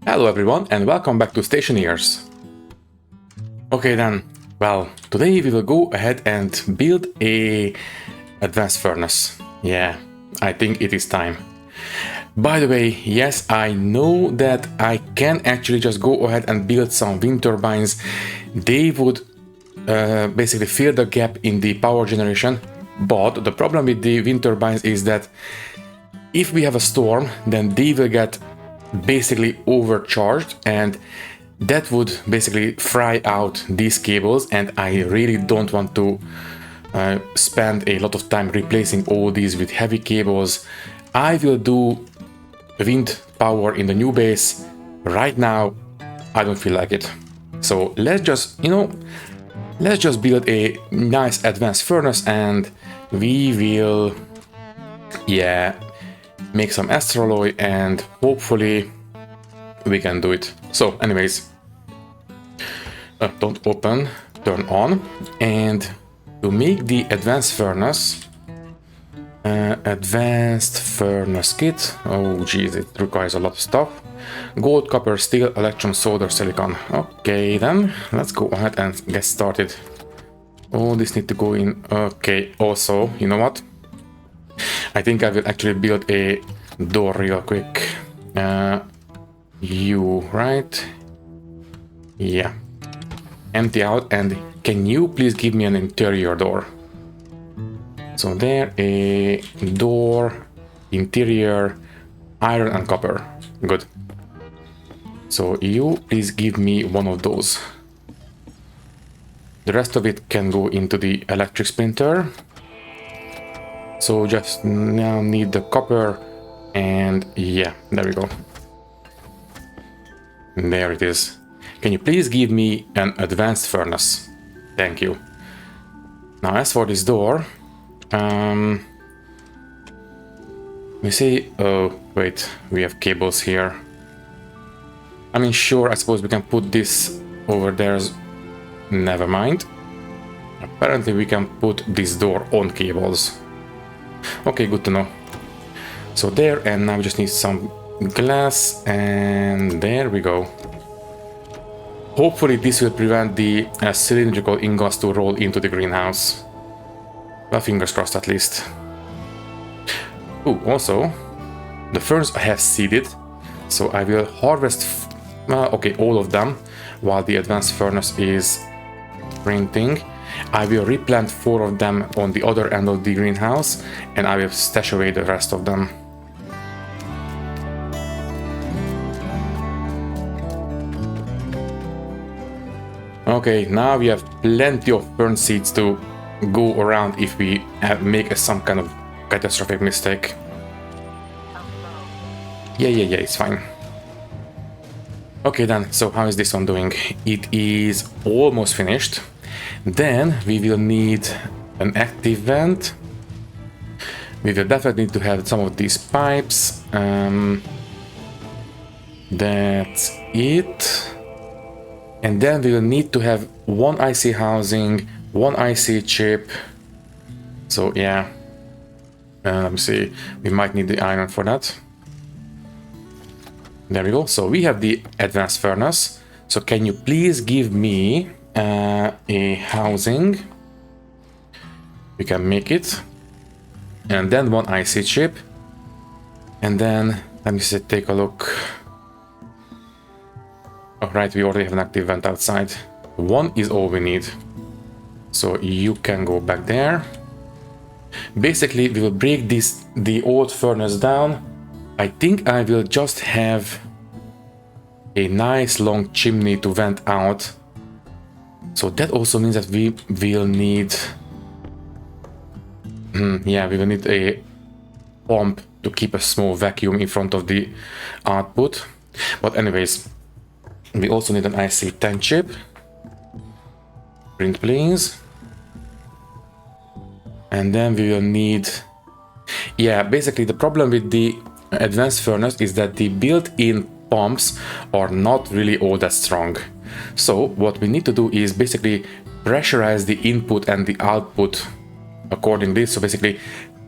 Hello everyone and welcome back to Stationeers. Okay then, well, today we will go ahead and build a advanced furnace. Yeah, I think it is time. By the way, yes, I know that I can actually just go ahead and build some wind turbines. They would basically fill the gap in the power generation, but the problem with the wind turbines is that if we have a storm, then they will get basically overcharged and that would basically fry out these cables, and I really don't want to spend a lot of time replacing all these with heavy cables. I will do wind power in the new base. Right now I don't feel like it, so let's just build a nice advanced furnace and we will make some astraloy and hopefully we can do it. So anyways, don't open, turn on. And to make the advanced furnace kit, oh geez, it requires a lot of stuff. Gold, copper, steel, electrum, solder, silicon. Okay then, let's go ahead and get started. Oh, this needs to go in. Okay, also, you know what? I think I will actually build a door real quick. Right? Yeah. Empty out, and can you please give me an interior door? So there, a door, interior, iron and copper. Good. So you please give me one of those. The rest of it can go into the electric splinter. So just now need the copper, and yeah, there we go. There it is. Can you please give me an advanced furnace? Thank you. Now as for this door, let me see. Oh wait, we have cables here. I mean, sure, I suppose we can put this over there. Never mind. Apparently we can put this door on cables. Okay, good to know. So there, and now we just need some glass, and there we go. Hopefully this will prevent the cylindrical ingots to roll into the greenhouse. Well, fingers crossed at least. Oh, also, the ferns have seeded, so I will harvest, all of them, while the advanced furnace is printing. I will replant 4 of them on the other end of the greenhouse, and I will stash away the rest of them. Okay, now we have plenty of fern seeds to go around if we make some kind of catastrophic mistake. Yeah, it's fine. Okay then, so how is this one doing? It is almost finished. Then we will need an active vent. We will definitely need to have some of these pipes. That's it. And then we will need to have 1 IC housing, 1 IC chip. So yeah, let me see, we might need the iron for that. There we go. So we have the advanced furnace. So can you please give me a housing? We can make it. And then 1 IC chip. And then, let me see, take a look. Alright, we already have an active vent outside. 1 is all we need. So you can go back there. Basically, we will break the old furnace down. I think I will just have a nice long chimney to vent out. So that also means that we will need... we will need a pump to keep a small vacuum in front of the output. But anyways, we also need an IC10 chip. Print please. And then we will need... basically the problem with the advanced furnace is that the built-in pumps are not really all that strong. So what we need to do is basically pressurize the input and the output accordingly. So basically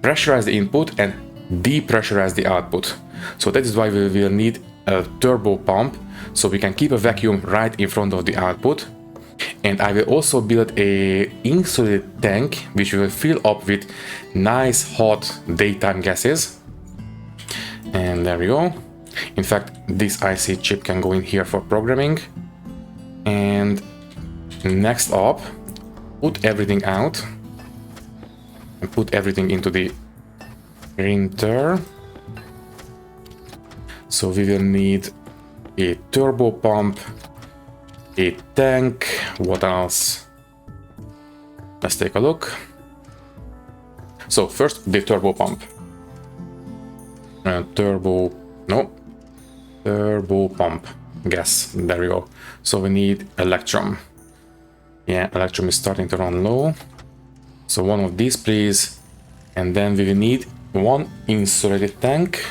pressurize the input and depressurize the output. So that is why we will need a turbo pump, so we can keep a vacuum right in front of the output. And I will also build a insulated tank, which will fill up with nice hot daytime gases. And there we go. In fact, this IC chip can go in here for programming. And next up, put everything out and put everything into the printer. So we will need a turbo pump, a tank. What else? Let's take a look. So first, the turbo pump. Turbo pump gas. There we go. So we need electrum. Yeah, electrum is starting to run low. So one of these, please. And then we will need one insulated tank.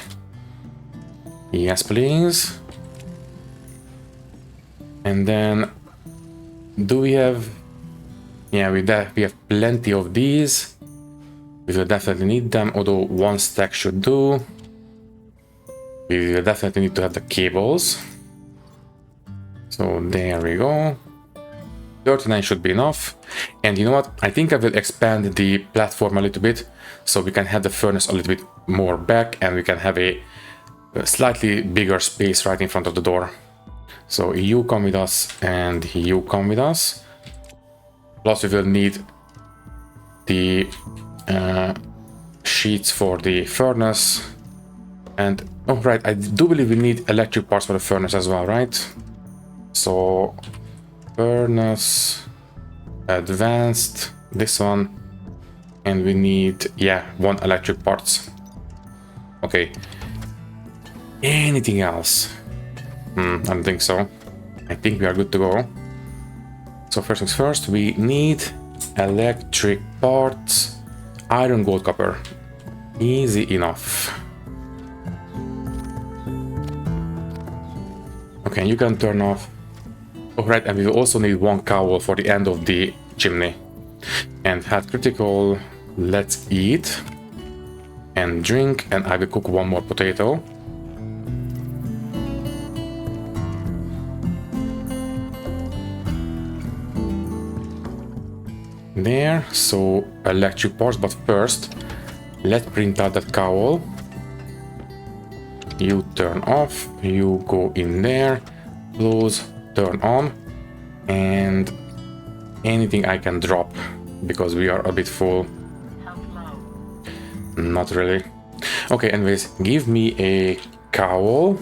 Yes, please. And then do we have... Yeah, we have plenty of these. We will definitely need them, although one stack should do. We will definitely need to have the cables. So there we go. 39 should be enough. And you know what? I think I will expand the platform a little bit, so we can have the furnace a little bit more back, and we can have a slightly bigger space right in front of the door. So you come with us, and you come with us. Plus we will need the sheets for the furnace. And oh right, I do believe we need electric parts for the furnace as well, right? So furnace, advanced, this one, and we need, yeah, one electric parts. Okay. Anything else? I don't think so. I think we are good to go. So first things first, we need electric parts, iron, gold, copper. Easy enough. Okay, you can turn off. Oh, right, and we will also need one cowl for the end of the chimney. And health critical, let's eat and drink, and I will cook one more potato. There, so electric parts, but first, let's print out that cowl. You turn off, you go in there, close, turn on, and anything I can drop because we are a bit full. Not really. Okay, anyways, give me a cowl.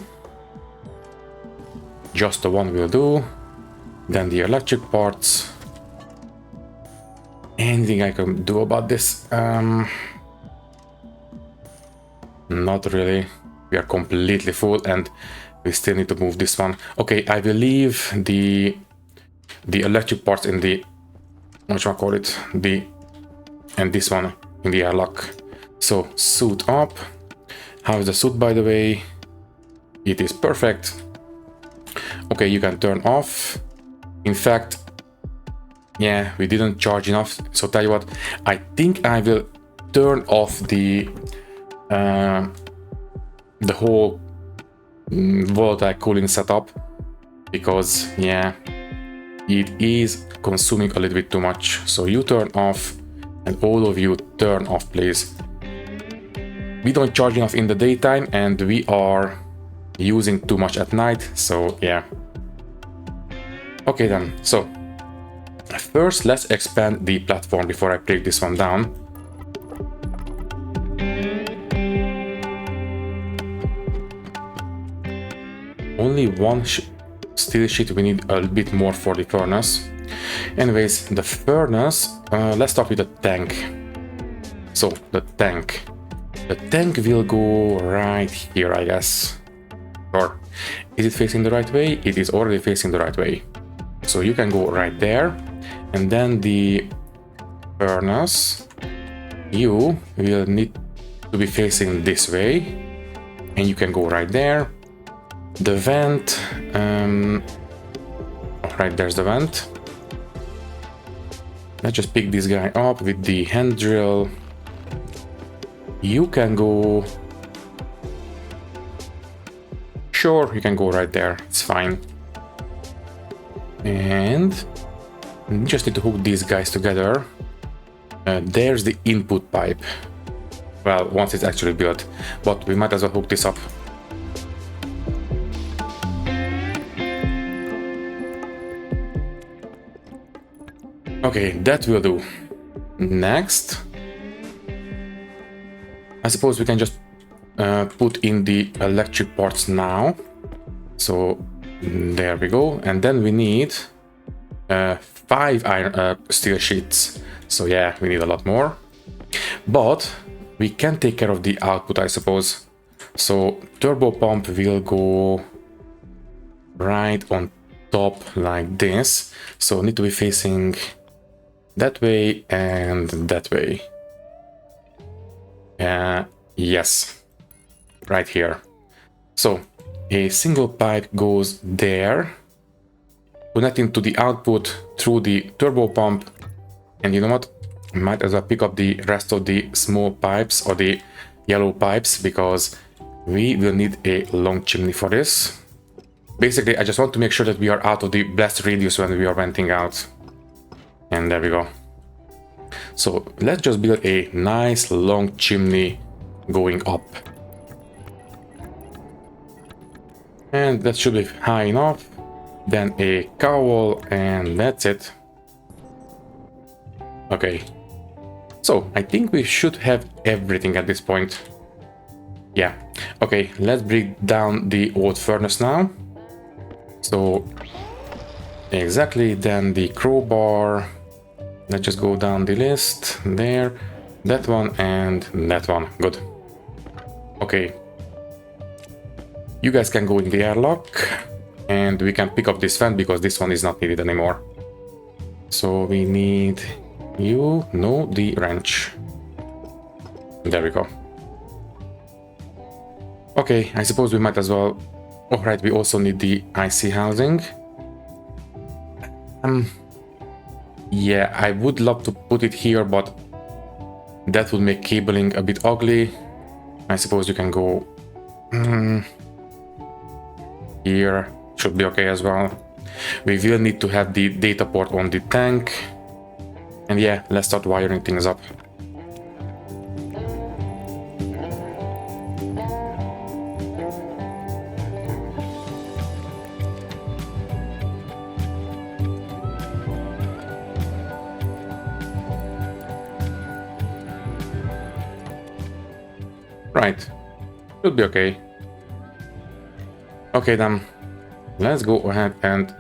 Just the one will do. Then the electric parts. Anything I can do about this? Not really. We are completely full and we still need to move this one. Okay, I will leave the electric parts in the, what shall I call it? And this one in the airlock. So suit up. How is the suit, by the way? It is perfect. Okay, you can turn off. In fact, yeah, we didn't charge enough. So tell you what, I think I will turn off the whole volatile cooling setup, because yeah, it is consuming a little bit too much. So you turn off, and all of you turn off, please. We don't charge enough in the daytime and we are using too much at night, so yeah. Okay then, so first let's expand the platform before I break this one down. Only one steel sheet, we need a bit more for the furnace. Anyways, the furnace, let's start with the tank. So the tank will go right here, I guess. Or is it facing the right way? It is already facing the right way. So you can go right there, and then the furnace, you will need to be facing this way, and you can go right there. The vent, right, there's the vent. Let's just pick this guy up with the hand drill. You can go sure, you can go right there. It's fine. And just need to hook these guys together. There's the input pipe. Well, once it's actually built, but we might as well hook this up. Okay, that will do. Next, I suppose we can just put in the electric parts now. So there we go. And then we need 5 iron steel sheets. So yeah, we need a lot more. But we can take care of the output, I suppose. So turbo pump will go right on top like this. So need to be facing that way and that way. Yes, right here. So a single pipe goes there, connecting to the output through the turbo pump. And you know what? Might as well pick up the rest of the small pipes or the yellow pipes, because we will need a long chimney for this. Basically, I just want to make sure that we are out of the blast radius when we are venting out. And there we go. So let's just build a nice long chimney going up. And that should be high enough. Then a cowl, and that's it. Okay. So I think we should have everything at this point. Yeah. Okay, let's break down the old furnace now. So exactly, then the crowbar. Let's just go down the list. There, that one, and that one. Good. Okay. You guys can go in the airlock, and we can pick up this fan because this one is not needed anymore. So we need you, no, the wrench. There we go. Okay, I suppose we might as well. Alright, we also need the IC housing. Yeah, I would love to put it here, but that would make cabling a bit ugly. I suppose you can go here. Should be okay as well. We will need to have the data port on the tank. And yeah, let's start wiring things up. Right, should be okay. Okay then, let's go ahead and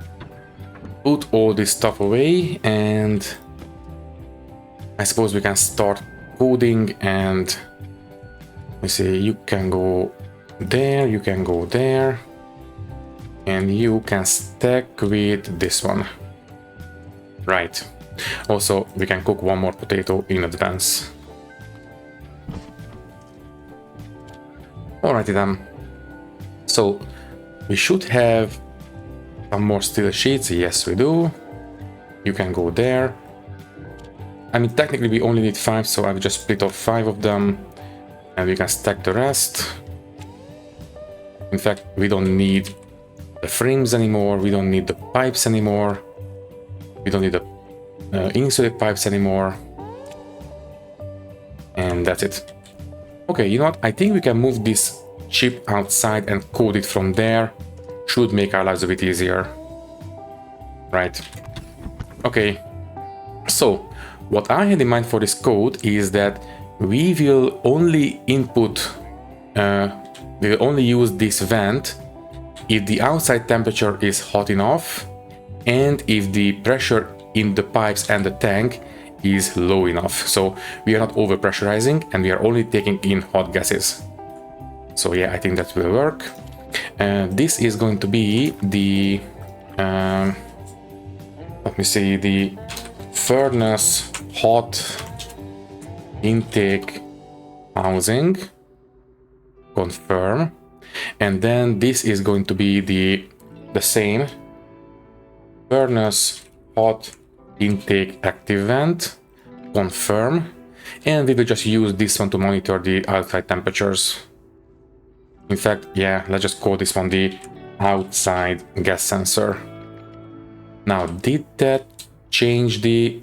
put all this stuff away, and I suppose we can start coding. And let me see, you can go there, you can go there, and you can stack with this one. Right. Also, we can cook one more potato in advance. Alrighty then. So we should have some more steel sheets. Yes, we do. You can go there. I mean, technically we only need 5, so I've just split off 5 of them, and we can stack the rest. In fact, we don't need the frames anymore. We don't need the pipes anymore. We don't need the insulated pipes anymore. And that's it. Okay, you know what? I think we can move this chip outside and code it from there. Should make our lives a bit easier. Right. Okay. So, what I had in mind for this code is that we will only input, we will only use this vent if the outside temperature is hot enough and if the pressure in the pipes and the tank is low enough. So we are not over pressurizing and we are only taking in hot gases. So yeah, I think that will work. This is going to be the let me see, the furnace hot intake housing. Confirm. And then this is going to be the same furnace hot intake active vent. Confirm. And we will just use this one to monitor the outside temperatures. In fact, yeah, let's just call this one the outside gas sensor. Now, did that change the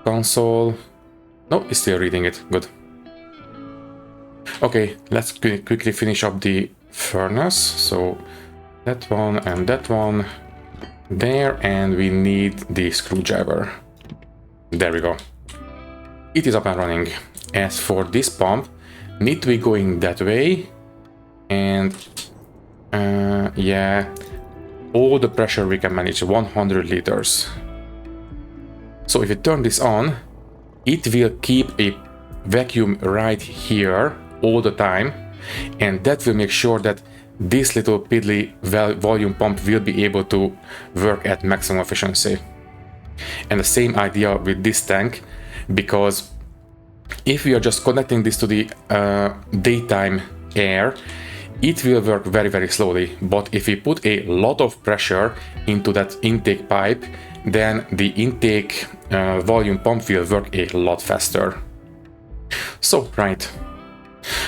console? No, it's still reading it. Good. Okay, let's quickly finish up the furnace. So that one and that one there, and we need the screwdriver. There we go. It is up and running. As for this pump, need to be going that way, and yeah, all the pressure we can manage, 100 liters. So if you turn this on, it will keep a vacuum right here all the time, and that will make sure that this little piddly volume pump will be able to work at maximum efficiency. And the same idea with this tank, because if we are just connecting this to the daytime air, it will work very, very slowly. But if we put a lot of pressure into that intake pipe, then the intake volume pump will work a lot faster. So, right.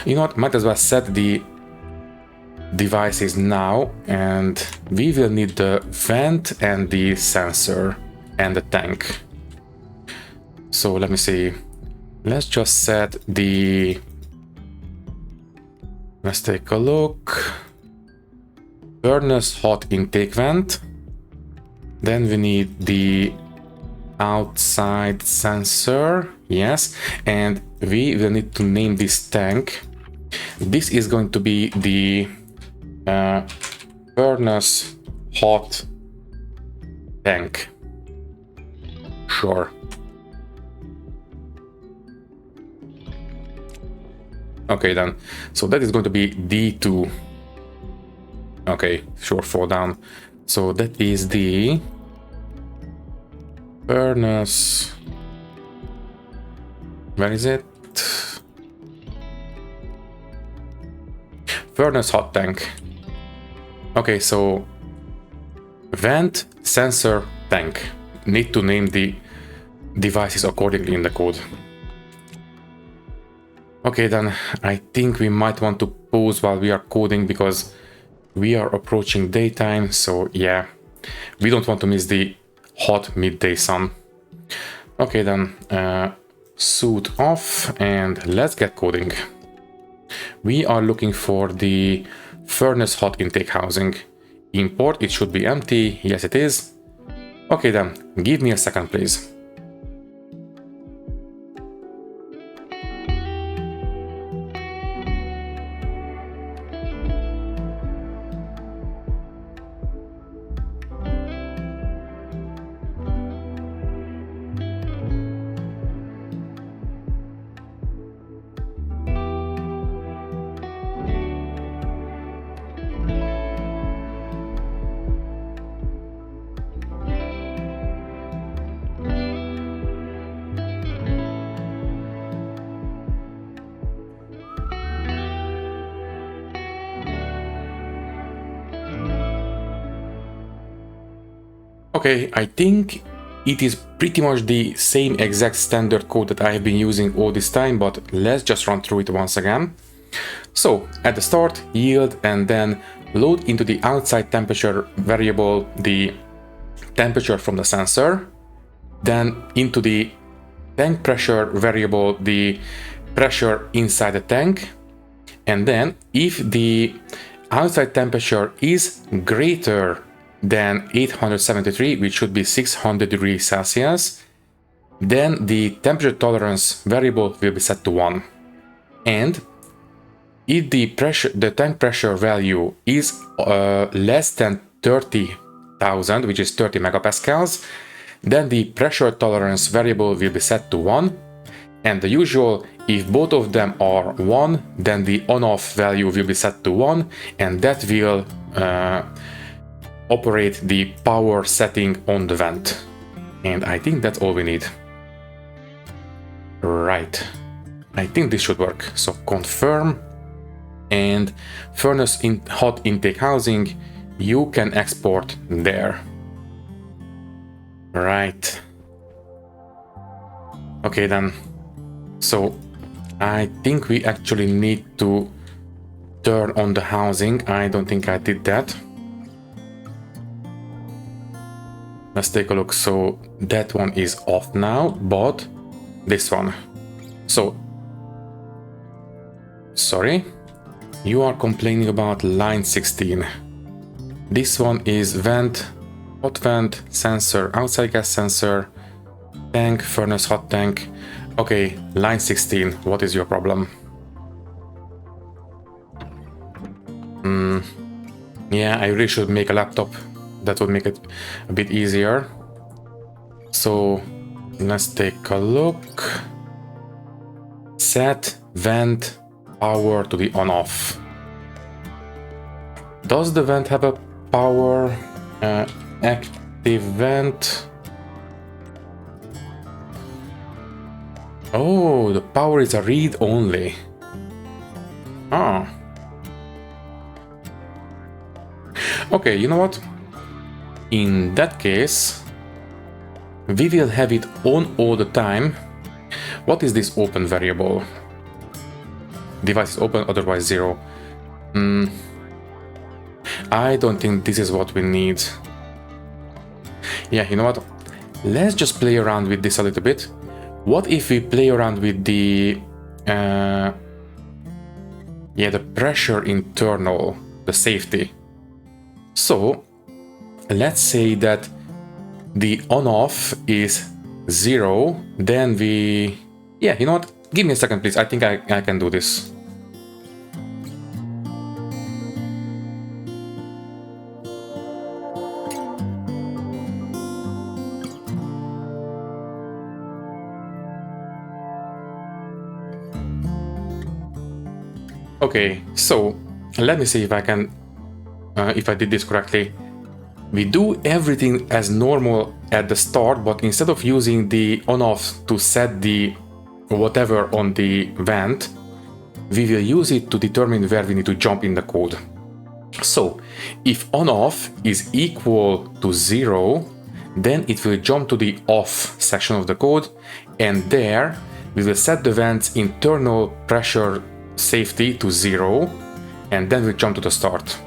You know what, might as well set the devices now, and we will need the vent and the sensor and the tank. So let me see. Let's just set the... Let's take a look. Furnace hot intake vent. Then we need the outside sensor. Yes, and we will need to name this tank. This is going to be the furnace hot tank. Sure. Okay then, so that is going to be D2. Okay, sure, fall down. So that is the furnace. Where is it? Furnace hot tank. Okay, so vent, sensor, tank. Need to name the devices accordingly in the code. Okay, then I think we might want to pause while we are coding because we are approaching daytime. So yeah, we don't want to miss the hot midday sun. Okay, then suit off and let's get coding. We are looking for the furnace hot intake housing. Import, it should be empty. Yes, it is. Okay, then give me a second, please. Okay, I think it is pretty much the same exact standard code that I have been using all this time, but let's just run through it once again. So at the start, yield, and then load into the outside temperature variable the temperature from the sensor, then into the tank pressure variable the pressure inside the tank, and then if the outside temperature is greater than 873, which should be 600 degrees Celsius, then the temperature tolerance variable will be set to 1. And if the tank pressure value is less than 30,000, which is 30 megapascals, then the pressure tolerance variable will be set to 1. And the usual, if both of them are 1, then the on-off value will be set to 1, and that will operate the power setting on the vent. And I think that's all we need. Right. I think this should work. So confirm, and furnace hot intake housing, you can export there. Right. Okay then. So I think we actually need to turn on the housing. I don't think I did that. Let's take a look. So that one is off now, but this one. So, sorry, you are complaining about line 16. This one is vent, hot vent, sensor, outside gas sensor, tank, furnace, hot tank. Okay, line 16, what is your problem? Yeah, I really should make a laptop. That would make it a bit easier. So let's take a look. Set vent power to the on-off. Does the vent have a power? Active vent. Oh, the power is a read only. Ah. Okay, you know what? In that case, we will have it on all the time. What is this open variable? Device is open, otherwise 0. I don't think this is what we need. Yeah, you know what? Let's just play around with this a little bit. What if we play around with the the pressure internal, the safety? So let's say that the on-off is 0, then we... Yeah, you know what? Give me a second, please. I think I can do this. Okay, so let me see if I can, if I did this correctly. We do everything as normal at the start, but instead of using the on-off to set the whatever on the vent, we will use it to determine where we need to jump in the code. So if on-off is equal to 0, then it will jump to the off section of the code, and there we will set the vent's internal pressure safety to 0, and then we'll jump to the start.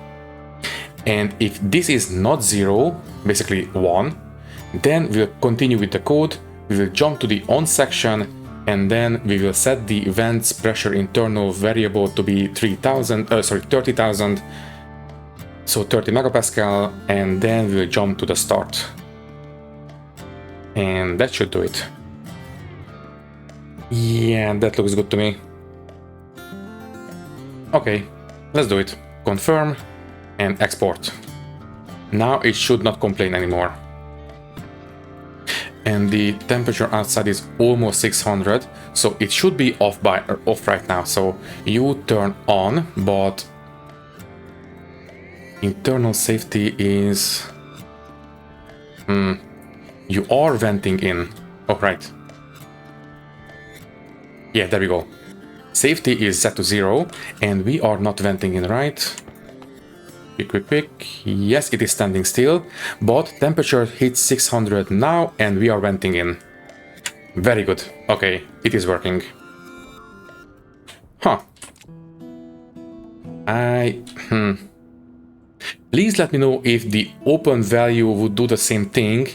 And if this is not 0, basically 1, then we'll continue with the code. We will jump to the on section, and then we will set the vent's pressure internal variable to be 30,000, so 30 megapascal, and then we'll jump to the start. And that should do it. Yeah, that looks good to me. Okay, let's do it. Confirm and export. Now it should not complain anymore. And the temperature outside is almost 600, so it should be off right now. So you turn on, but internal safety is... You are venting in. Oh, right. Yeah, there we go. Safety is set to 0, and we are not venting in, right? Quick. Yes, it is standing still, but temperature hits 600 now, and we are venting in. Very good. Okay, it is working. Huh. Please let me know if the open value would do the same thing.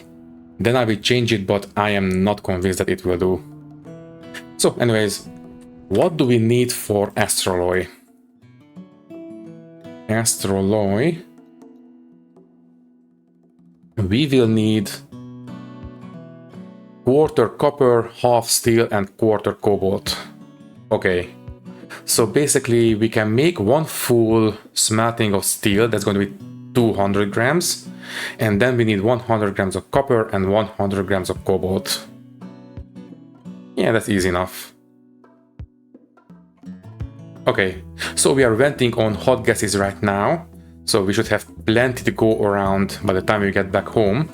Then I will change it, but I am not convinced that it will do. So anyways, what do we need for Astroloy? Astroloy. We will need quarter copper, half steel, and quarter cobalt. Okay. So basically we can make one full smelting of steel. That's going to be 200 grams. And then we need 100 grams of copper and 100 grams of cobalt. Yeah, that's easy enough. Okay, so we are venting on hot gases right now, so we should have plenty to go around by the time we get back home.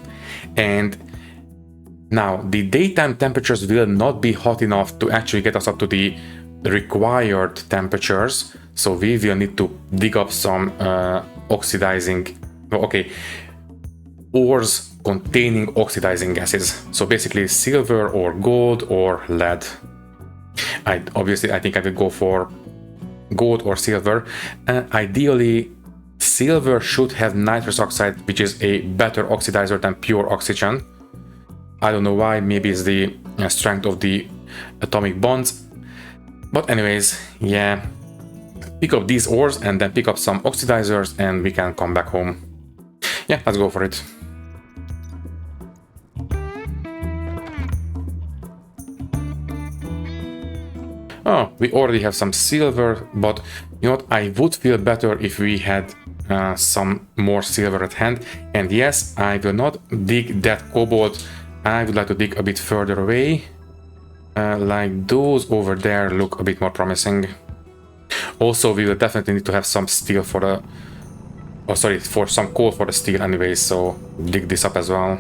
And now the daytime temperatures will not be hot enough to actually get us up to the required temperatures, so we will need to dig up some ores containing oxidizing gases, so basically silver or gold or lead. I think I will go for gold or silver. Ideally, silver should have nitrous oxide, which is a better oxidizer than pure oxygen. I don't know why, maybe it's the strength of the atomic bonds. But anyways, yeah, pick up these ores and then pick up some oxidizers and we can come back home. Yeah, let's go for it. Oh, we already have some silver, but you know what, I would feel better if we had some more silver at hand. And yes, I will not dig that cobalt. I would like to dig a bit further away. Like those over there look a bit more promising. Also, we will definitely need to have some steel for the... Oh, sorry, for some coal for the steel anyway, so dig this up as well.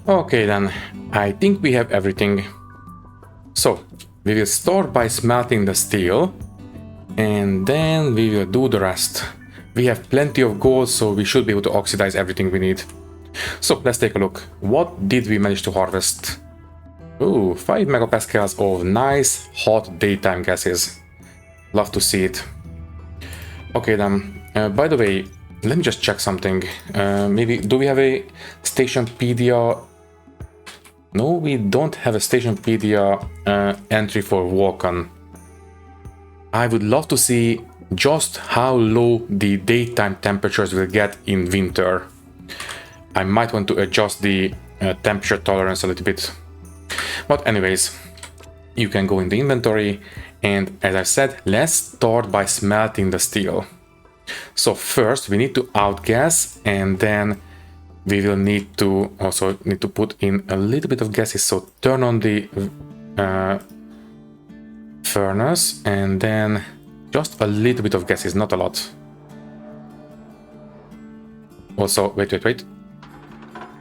Okay then, I think we have everything. So, we will start by smelting the steel, and then we will do the rest. We have plenty of gold, so we should be able to oxidize everything we need. So, let's take a look. What did we manage to harvest? Ooh, 5 megapascals of nice, hot daytime gases. Love to see it. Okay then, by the way, let me just check something. Maybe, do we have a Stationpedia? No, we don't have a Stationpedia entry for Vulcan. I would love to see just how low the daytime temperatures will get in winter. I might want to adjust the temperature tolerance a little bit. But anyways, you can go in the inventory, and as I said, let's start by smelting the steel. So first we need to outgas, and then we will need to also put in a little bit of gases. So turn on the furnace, and then just a little bit of gases, not a lot. Also, wait.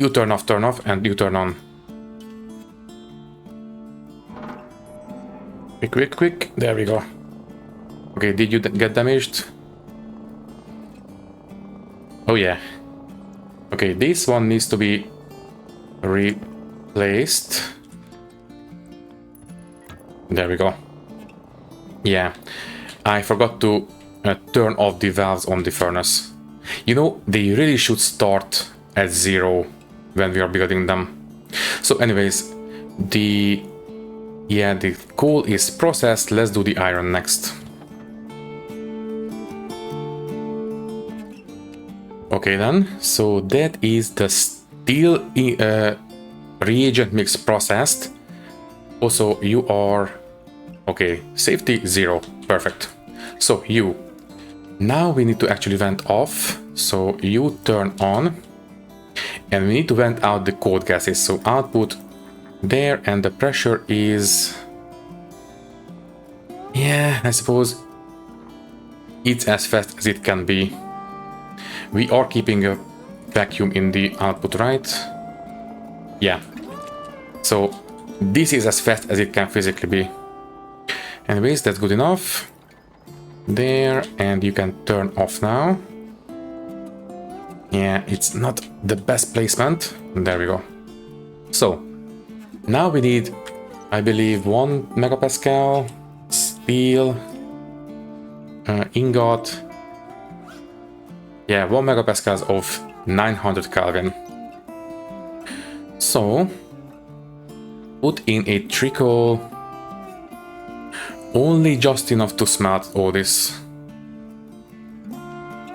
You turn off, and you turn on. Quick. There we go. Okay, did you get damaged? Oh yeah. Okay, this one needs to be replaced. There we go. Yeah, I forgot to turn off the valves on the furnace. You know, they really should start at 0 when we are building them. So anyways, the coal is processed. Let's do the iron next. Okay then, so that is the steel reagent mix processed. Also, you are... okay, safety 0, perfect. So now we need to actually vent off, so you turn on, and we need to vent out the cold gases, so output there, and the pressure is... yeah, I suppose it's as fast as it can be. We are keeping a vacuum in the output, right? Yeah. So this is as fast as it can physically be. Anyways, that's good enough. There, and you can turn off now. Yeah, it's not the best placement. There we go. So now we need, I believe, 1 megapascal steel ingot. Yeah, 1 megapascals of 900 Kelvin. So put in a trickle, only just enough to smelt all this.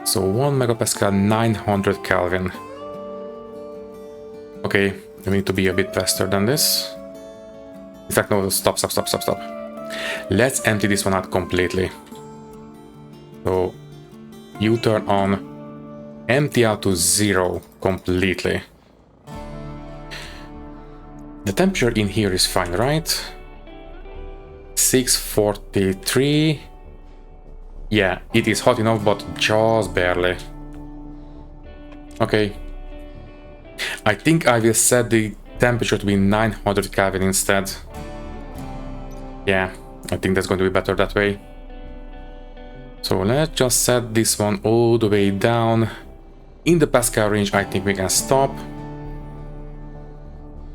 So 1 megapascal, 900 Kelvin. Okay, we need to be a bit faster than this. In fact, no, stop. Let's empty this one out completely. So you turn on, empty out to 0 completely. The temperature in here is fine, right? 643. Yeah, it is hot enough, but just barely. Okay. I think I will set the temperature to be 900 Kelvin instead. Yeah, I think that's going to be better that way. So let's just set this one all the way down. In the Pascal range, I think we can stop.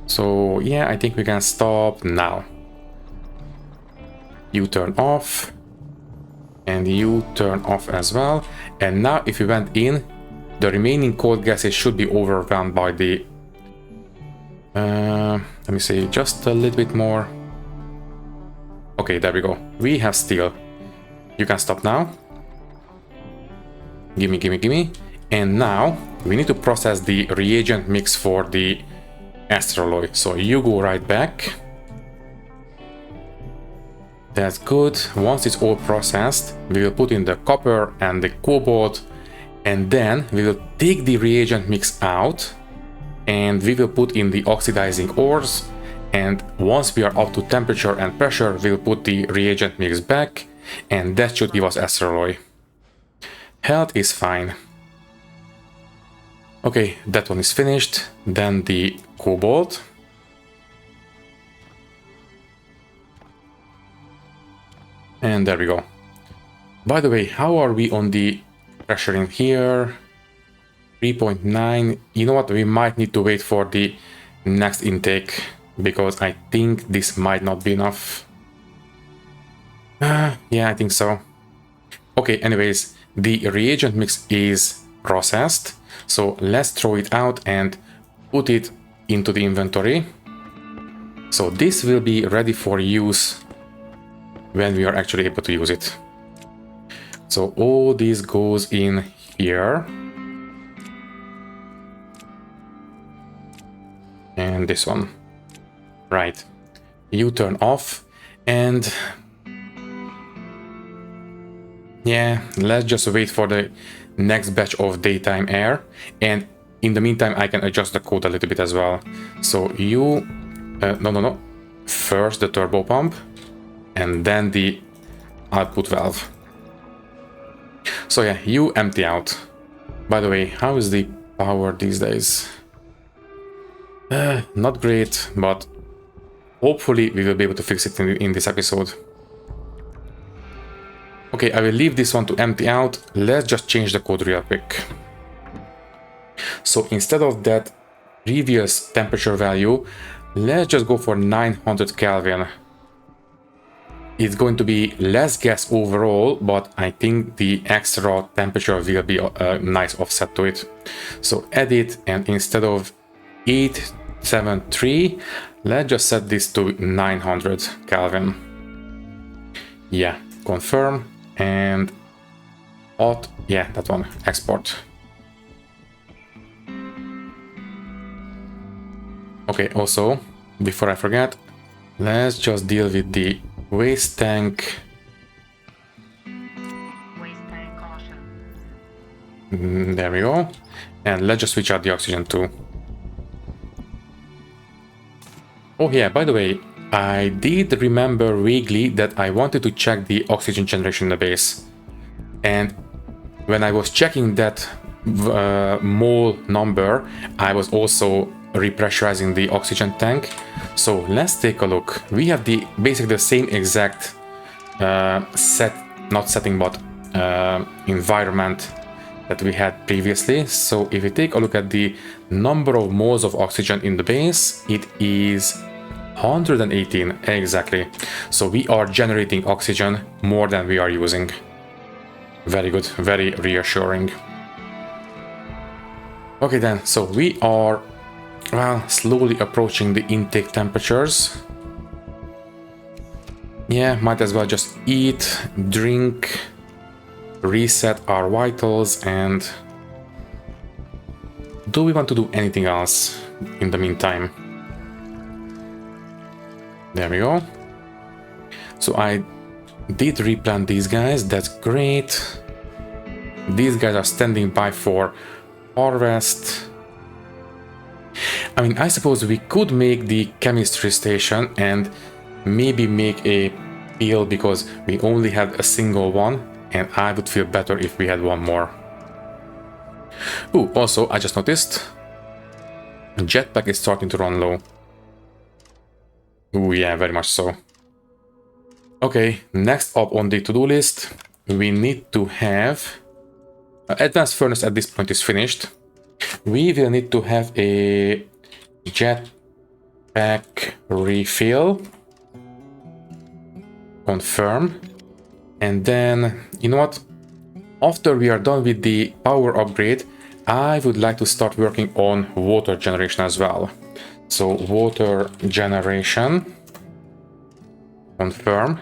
So yeah, I think we can stop now. You turn off. And you turn off as well. And now if we went in, the remaining cold gases should be overwhelmed by the... let me see, just a little bit more. Okay, there we go. We have steel. You can stop now. Gimme. And now we need to process the reagent mix for the astraloy. So you go right back. That's good. Once it's all processed, we will put in the copper and the cobalt, and then we will take the reagent mix out and we will put in the oxidizing ores, and once we are up to temperature and pressure, we'll put the reagent mix back, and that should give us astraloy. Health is fine. Okay, that one is finished. Then the cobalt. And there we go. By the way, how are we on the pressure in here? 3.9. You know what? We might need to wait for the next intake, because I think this might not be enough. Yeah, I think so. Okay, anyways, the reagent mix is processed. So let's throw it out and put it into the inventory. So this will be ready for use when we are actually able to use it. So all this goes in here. And this one. Right. You turn off, and yeah, let's just wait for the next batch of daytime air. And in the meantime, I can adjust the code a little bit as well. So you, no. First the turbo pump, and then the output valve. So yeah, you empty out. By the way, how is the power these days? Not great, but hopefully we will be able to fix it in this episode. Okay, I will leave this one to empty out. Let's just change the code real quick. So instead of that previous temperature value, let's just go for 900 Kelvin. It's going to be less gas overall, but I think the extra temperature will be a nice offset to it. So edit, and instead of 873, let's just set this to 900 Kelvin. Yeah, confirm, and hot, yeah, that one, export. Okay, also, before I forget, let's just deal with the waste tank. There we go. And let's just switch out the oxygen too. Oh yeah, by the way, I did remember vaguely that I wanted to check the oxygen generation in the base. And when I was checking that mole number, I was also repressurizing the oxygen tank. So let's take a look. We have basically the same exact environment that we had previously. So if we take a look at the number of moles of oxygen in the base, it is 118 exactly. So we are generating oxygen more than we are using. Very good, very reassuring. Okay then, so we are, well, slowly approaching the intake temperatures. Yeah, might as well just eat, drink, reset our vitals, and do we want to do anything else in the meantime? There we go. So I did replant these guys, that's great. These guys are standing by for harvest. I mean, I suppose we could make the chemistry station and maybe make a peel because we only had a single one, and I would feel better if we had one more. Ooh, also, I just noticed jetpack is starting to run low. Ooh, yeah, very much so. Okay, next up on the to-do list, we need to have... advanced furnace at this point is finished. We will need to have a jetpack refill. Confirm. And then, you know what? After we are done with the power upgrade, I would like to start working on water generation as well. So water generation. Confirm.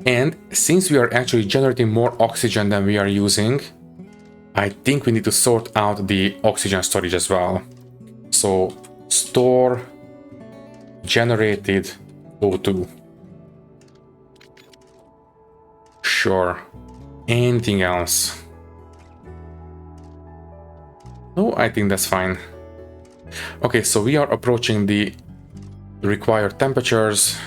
And since we are actually generating more oxygen than we are using, I think we need to sort out the oxygen storage as well. So store generated O2. Sure. Anything else? No, I think that's fine. Okay, so we are approaching the required temperatures.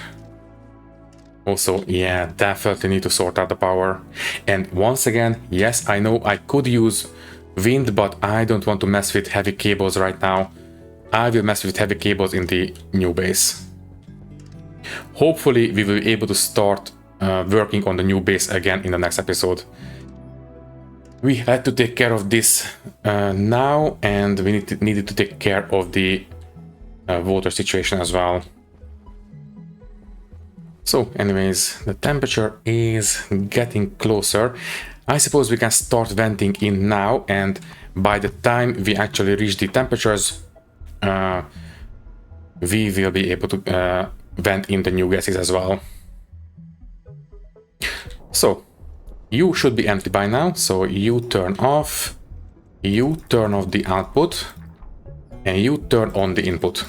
Also, yeah, definitely need to sort out the power. And once again, yes, I know I could use wind, but I don't want to mess with heavy cables right now. I will mess with heavy cables in the new base. Hopefully, we will be able to start working on the new base again in the next episode. We had to take care of this now, and we needed to take care of the water situation as well. So anyways, the temperature is getting closer. I suppose we can start venting in now, and by the time we actually reach the temperatures, we will be able to vent in the new gases as well. So you should be empty by now, so you turn off the output, and you turn on the input.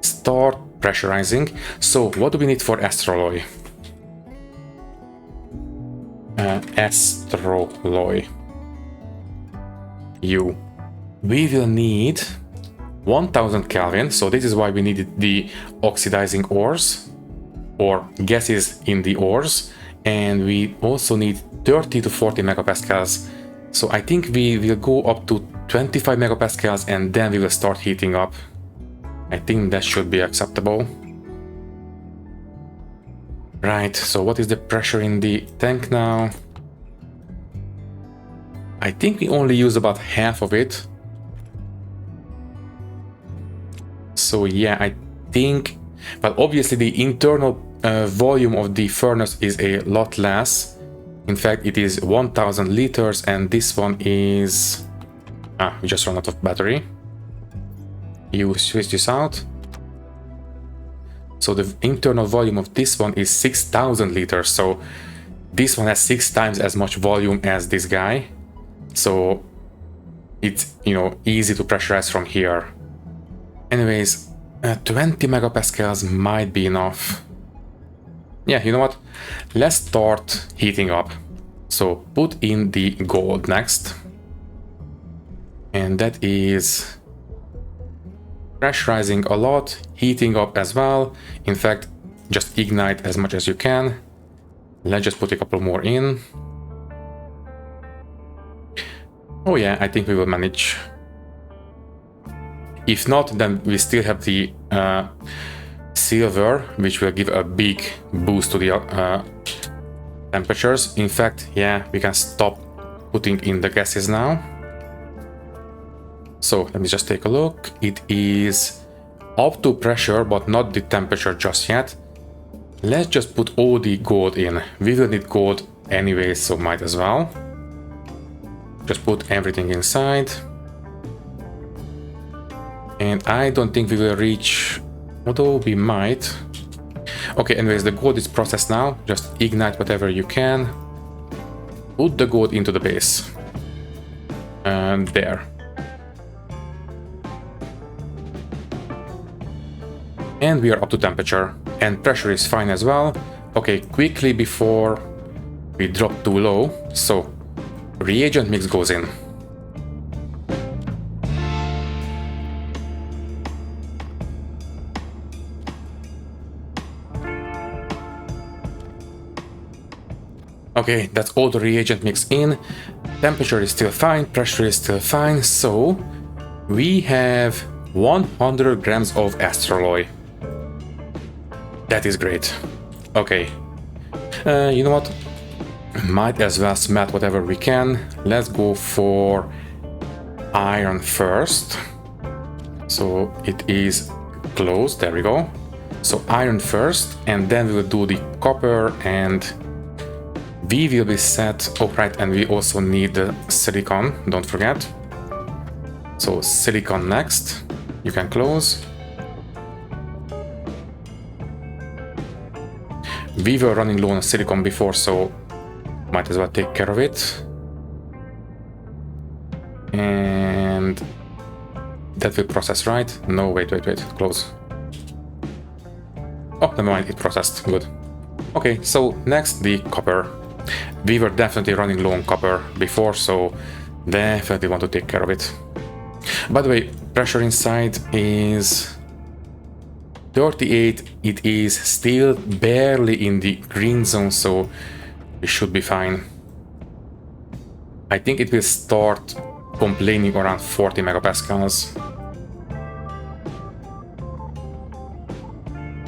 Start pressurizing. So what do we need for astroloy? Astroloy. We will need 1000 Kelvin, so this is why we needed the oxidizing ores or gases in the ores, and we also need 30 to 40 megapascals. So I think we will go up to 25 megapascals and then we will start heating up. I think that should be acceptable. Right, so what is the pressure in the tank now? I think we only use about half of it. So yeah, I think... But obviously the internal volume of the furnace is a lot less. In fact, it is 1000 liters, and this one is... we just ran out of battery. You switch this out. So the internal volume of this one is 6000 liters. So this one has 6 times as much volume as this guy. So it's, you know, easy to pressurize from here. Anyways, 20 megapascals might be enough. Yeah, you know what? Let's start heating up. So put in the gold next. And that is pressurizing a lot, heating up as well. In fact, just ignite as much as you can. Let's just put a couple more in. Oh yeah, I think we will manage. If not, then we still have the silver, which will give a big boost to the temperatures. In fact, yeah, we can stop putting in the gases now. So let me just take a look. It is up to pressure, but not the temperature just yet. Let's just put all the gold in. We will need gold anyway, so might as well. Just put everything inside. And I don't think we will reach, although we might. Okay, anyways, the gold is processed now. Just ignite whatever you can. Put the gold into the base. And there. And we are up to temperature. And pressure is fine as well. Okay, quickly before we drop too low. So, reagent mix goes in. Okay, that's all the reagent mix in. Temperature is still fine, pressure is still fine, so we have 100 grams of astraloy. That is great. Okay. You know what? Might as well smelt whatever we can. Let's go for iron first. So it is closed, there we go. So iron first, and then we will do the copper, and we will be set. Oh right, and we also need the silicon, don't forget. So silicon next, you can close. We were running low on silicon before, so might as well take care of it. And that will process, right? No, wait, close. Oh, never mind, it processed, good. Okay, so next the copper. We were definitely running low on copper before, so definitely want to take care of it. By the way, pressure inside is 38. It is still barely in the green zone, so we should be fine. I think it will start complaining around 40 megapascals.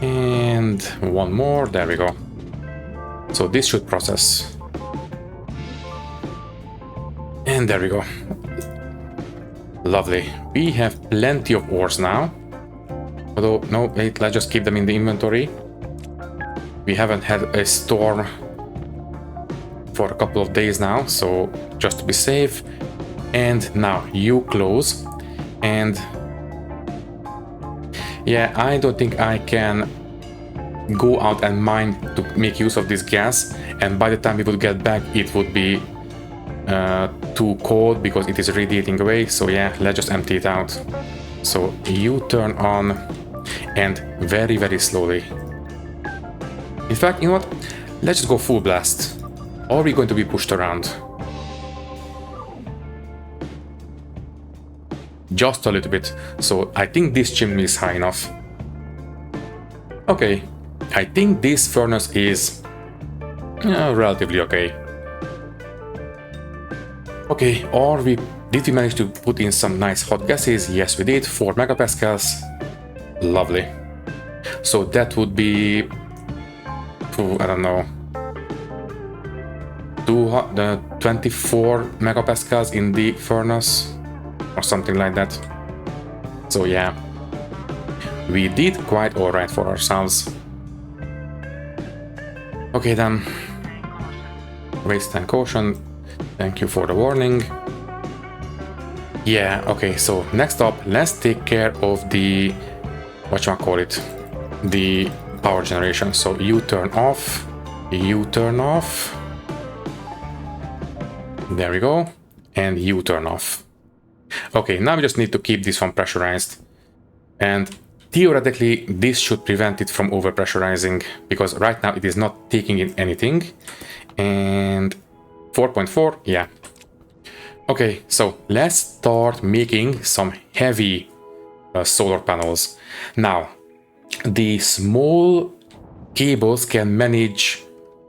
And one more, there we go. So this should process. And there we go. Lovely. We have plenty of ores now. Although, no, wait, let's just keep them in the inventory. We haven't had a storm for a couple of days now, so just to be safe. And now you close. And yeah, I don't think I can go out and mine to make use of this gas. And by the time we would get back, it would be too cold because it is radiating away. So yeah, let's just empty it out. So you turn on, and very, very slowly. In fact, you know what? Let's just go full blast. Or are we going to be pushed around? Just a little bit. So I think this chimney is high enough. Okay. I think this furnace is relatively okay. Okay, did we manage to put in some nice hot gases? Yes, we did. 4 megapascals. Lovely. So that would be, I don't know, 24 megapascals in the furnace or something like that. So yeah, we did quite alright for ourselves. Okay then, waste and caution, thank you for the warning. Yeah, okay, so next up, let's take care of the, whatchamacallit, the power generation. So you turn off, you turn off, there we go, and you turn off. Okay, now we just need to keep this one pressurized, and theoretically this should prevent it from over pressurizing, because right now it is not taking in anything. And 4.4, yeah. Okay, so let's start making some heavy solar panels. Now, the small cables can manage,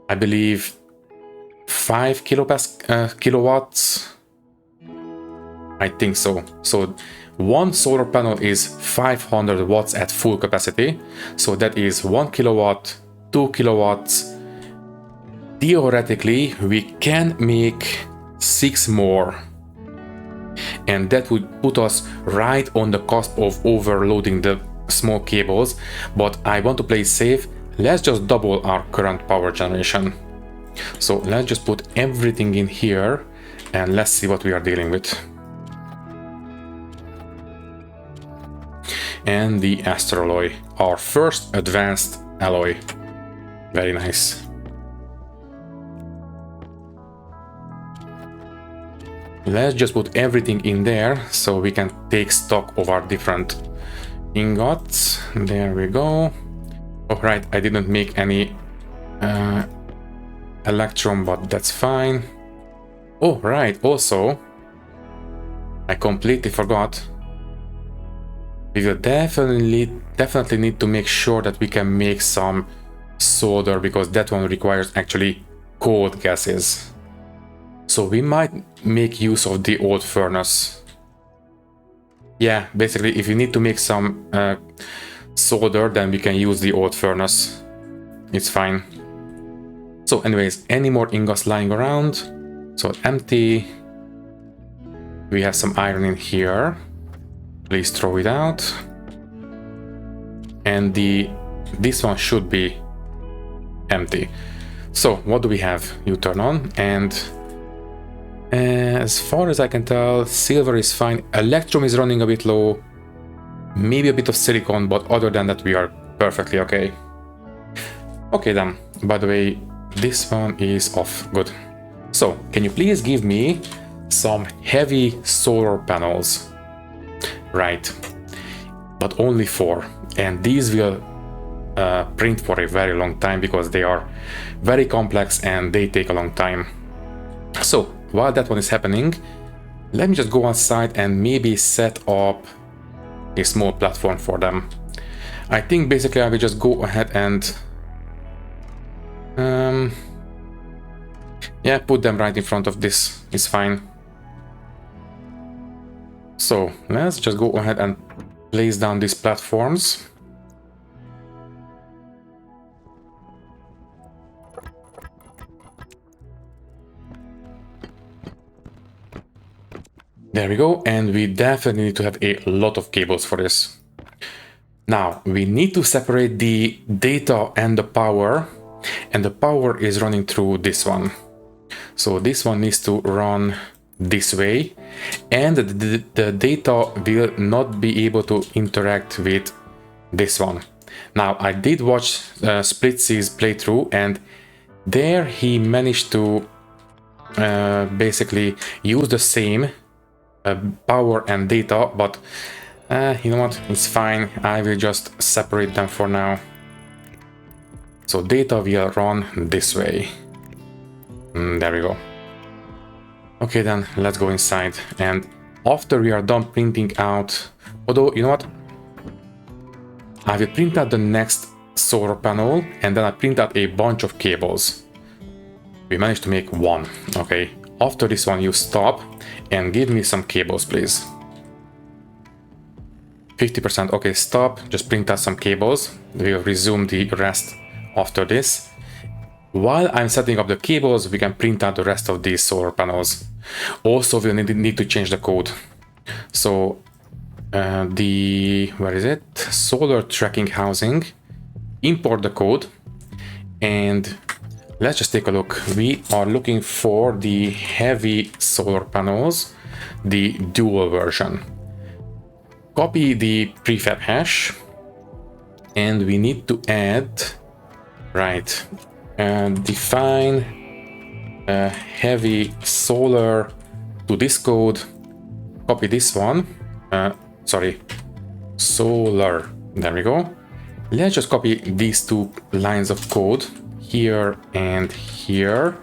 I believe, 5 kilowatts. I think so. So one solar panel is 500 watts at full capacity. So that is 1 kilowatt, 2 kilowatts. Theoretically, we can make 6 more. And that would put us right on the cusp of overloading the small cables. But I want to play safe. Let's just double our current power generation. So let's just put everything in here and let's see what we are dealing with. And the astralloy, our first advanced alloy. Very nice. Let's just put everything in there so we can take stock of our different ingots. There we go. Oh, right, I didn't make any electron, but that's fine. Oh, right, also, I completely forgot. We will definitely need to make sure that we can make some solder, because that one requires actually cold gases. So we might make use of the old furnace. Yeah, basically if you need to make some solder, then we can use the old furnace. It's fine. So anyways, any more ingots lying around? So empty. We have some iron in here. Please throw it out. And this one should be empty. So what do we have? You turn on, and as far as I can tell, silver is fine. Electrum is running a bit low. Maybe a bit of silicon, but other than that we are perfectly okay. Okay then, by the way, this one is off. Good. So, can you please give me some heavy solar panels? Right. But only 4. And these will print for a very long time because they are very complex and they take a long time. So, while that one is happening, let me just go outside and maybe set up a small platform for them. I think basically I will just go ahead and yeah, put them right in front of this. It's fine. So let's just go ahead and place down these platforms. There we go, and we definitely need to have a lot of cables for this. Now, we need to separate the data and the power, and the power is running through this one. So this one needs to run this way, and the data will not be able to interact with this one. Now, I did watch Splitsy's playthrough, and there he managed to basically use the same power and data, but you know what, it's fine. I will just separate them for now. So data will run this way. There we go. Okay then, let's go inside, and after we are done printing out, although you know what, I will print out the next solar panel and then I print out a bunch of cables. We managed to make 1. Okay, after this one you stop and give me some cables, please. 50%. Okay, stop. Just print out some cables. We'll resume the rest after this. While I'm setting up the cables, we can print out the rest of these solar panels. Also, we'll need to change the code. So where is it? Solar tracking housing. Import the code, and let's just take a look. We are looking for the heavy solar panels, the dual version. Copy the prefab hash, and we need to add, right, define heavy solar to this code. Copy this one, solar, there we go. Let's just copy these 2 lines of code here and here,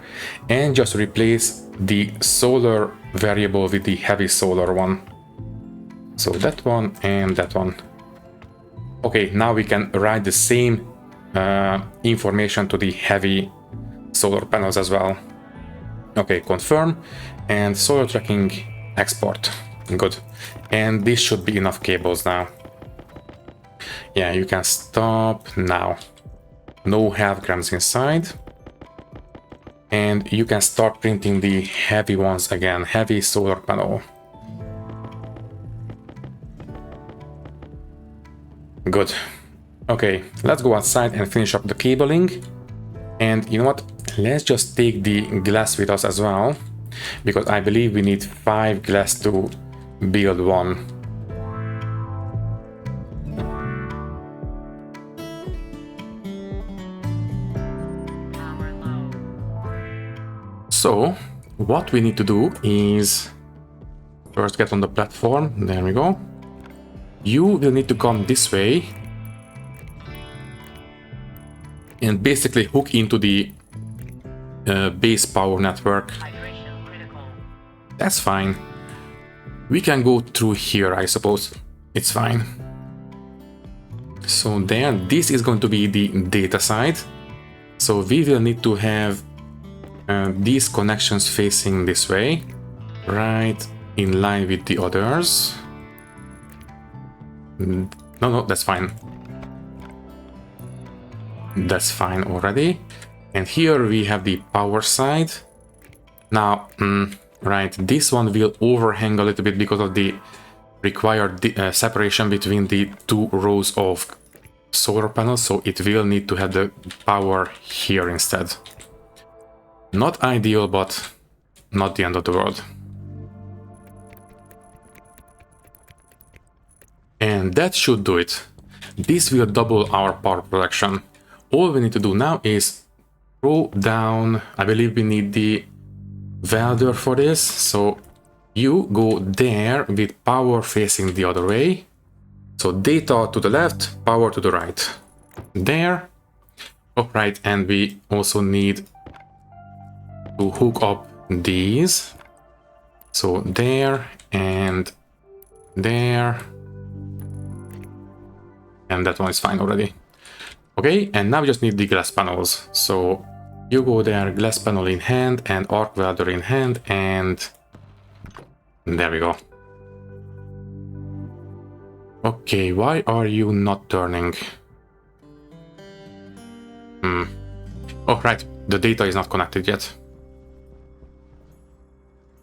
and just replace the solar variable with the heavy solar one. So that one and that one. Okay, now we can write the same information to the heavy solar panels as well. Okay, confirm, and solar tracking export. Good. And this should be enough cables now. Yeah, you can stop now. No half grams inside. And you can start printing the heavy ones again, heavy solar panel. Good. Okay, let's go outside and finish up the cabling. And you know what? Let's just take the glass with us as well, because I believe we need 5 glass to build one. So, what we need to do is first get on the platform. There we go. You will need to come this way and basically hook into the base power network. That's fine. We can go through here, I suppose. It's fine. So there, this is going to be the data side. So we will need to have these connections facing this way, right in line with the others. No, that's fine. That's fine already. And here we have the power side. Now, right, this one will overhang a little bit because of the required separation between the 2 rows of solar panels, so it will need to have the power here instead. Not ideal, but not the end of the world. And that should do it. This will double our power production. All we need to do now is throw down, I believe we need the welder for this, so you go there with power facing the other way. So data to the left, power to the right. There. Oh, right, and we also need to hook up these. So there and there. And that one is fine already. Okay, and now we just need the glass panels. So you go there, glass panel in hand and arc welder in hand, and there we go. Okay, why are you not turning? Oh, right, the data is not connected yet.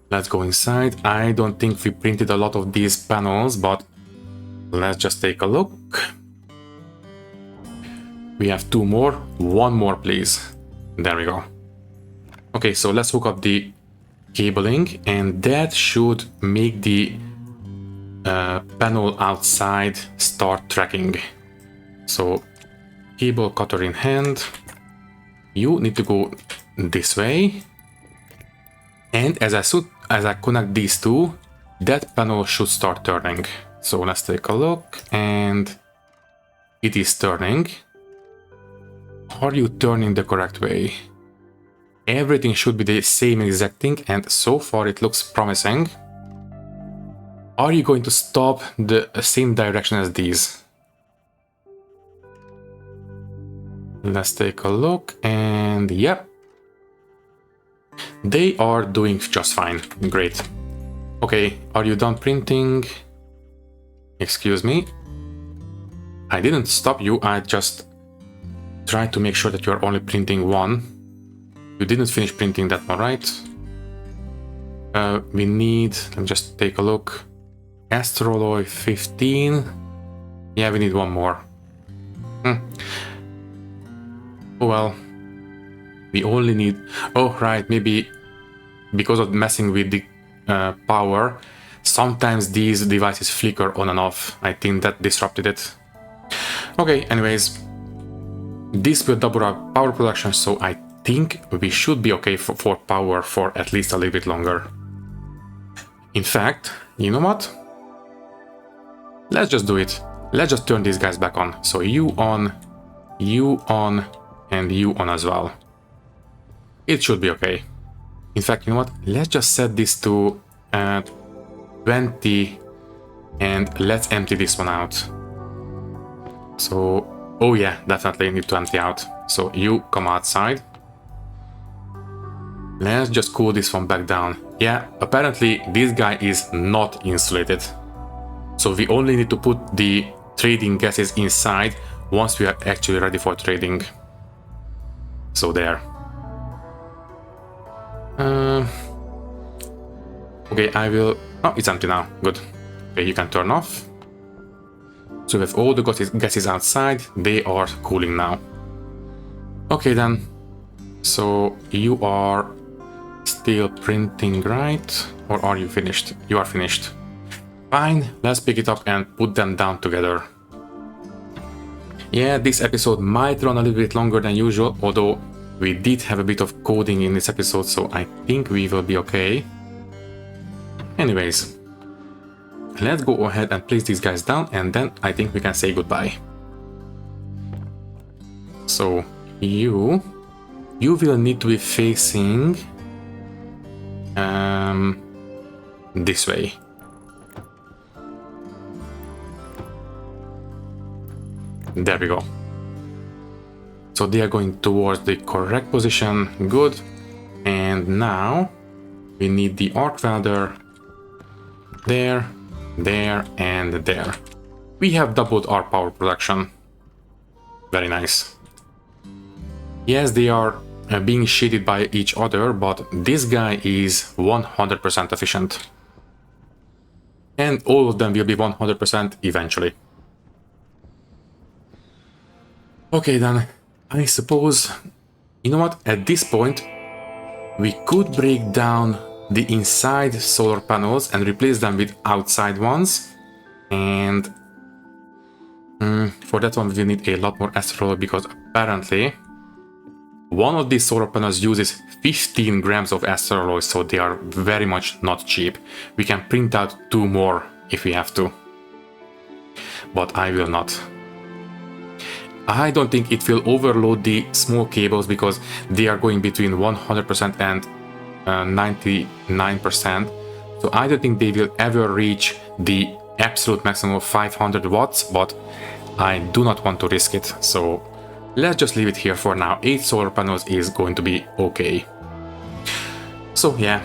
Let's go inside. I don't think we printed a lot of these panels, but let's just take a look. We have 2 more. 1 more, please. There we go. Okay, so let's hook up the cabling, and that should make the panel outside start tracking. So, cable cutter in hand. You need to go this way. And as I connect these 2, that panel should start turning. So let's take a look, and it is turning. Are you turning the correct way? Everything should be the same exact thing, and so far it looks promising. Are you going to stop the same direction as these? Let's take a look, and yep. They are doing just fine. Great. Okay, are you done printing? Excuse me. I didn't stop you, I just tried to make sure that you're only printing 1. You didn't finish printing that one, right? We need, let me just take a look. Astroloy 15. Yeah, we need 1 more. Oh well. We only need, oh right, maybe because of messing with the power, sometimes these devices flicker on and off. I think that disrupted it. Okay, anyways, this will double our power production, so I think we should be okay for power for at least a little bit longer. In fact, you know what? Let's just do it. Let's just turn these guys back on. So you on, and you on as well. It should be okay. In fact, you know what? Let's just set this to 20 And let's empty this one out. So, oh yeah, definitely need to empty out. So you come outside. Let's just cool this one back down. Yeah, apparently this guy is not insulated. So we only need to put the trading gases inside once we are actually ready for trading. So there. Okay, I will... Oh, it's empty now. Good. Okay, you can turn off. So we have all the gases outside. They are cooling now. Okay then. So you are still printing, right? Or are you finished? You are finished. Fine, let's pick it up and put them down together. Yeah, this episode might run a little bit longer than usual, although we did have a bit of coding in this episode, so I think we will be okay. Anyways, let's go ahead and place these guys down, and then I think we can say goodbye. So you will need to be facing this way. There we go. So they are going towards the correct position. Good. And now we need the arc welder there, there, and there. We have doubled our power production. Very nice. Yes, they are being shaded by each other, but this guy is 100% efficient. And all of them will be 100% eventually. Okay then, I suppose, you know what, at this point, we could break down the inside solar panels and replace them with outside ones. And for that one, we will need a lot more astrology because apparently one of these solar panels uses 15 grams of astrology, so they are very much not cheap. We can print out 2 more if we have to, but I will not. I don't think it will overload the small cables because they are going between 100% and 99%. So I don't think they will ever reach the absolute maximum of 500 watts, but I do not want to risk it. So let's just leave it here for now. 8 solar panels is going to be okay. So yeah,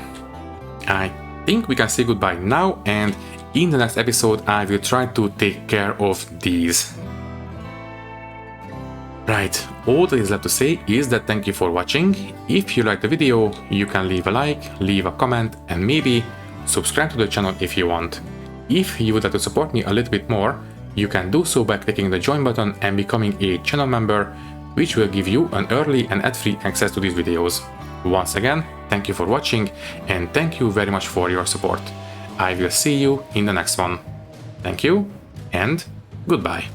I think we can say goodbye now, and in the next episode I will try to take care of these. Right, all that is left to say is that thank you for watching. If you liked the video, you can leave a like, leave a comment, and maybe subscribe to the channel if you want. If you would like to support me a little bit more, you can do so by clicking the join button and becoming a channel member, which will give you an early and ad-free access to these videos. Once again, thank you for watching, and thank you very much for your support. I will see you in the next one. Thank you, and goodbye.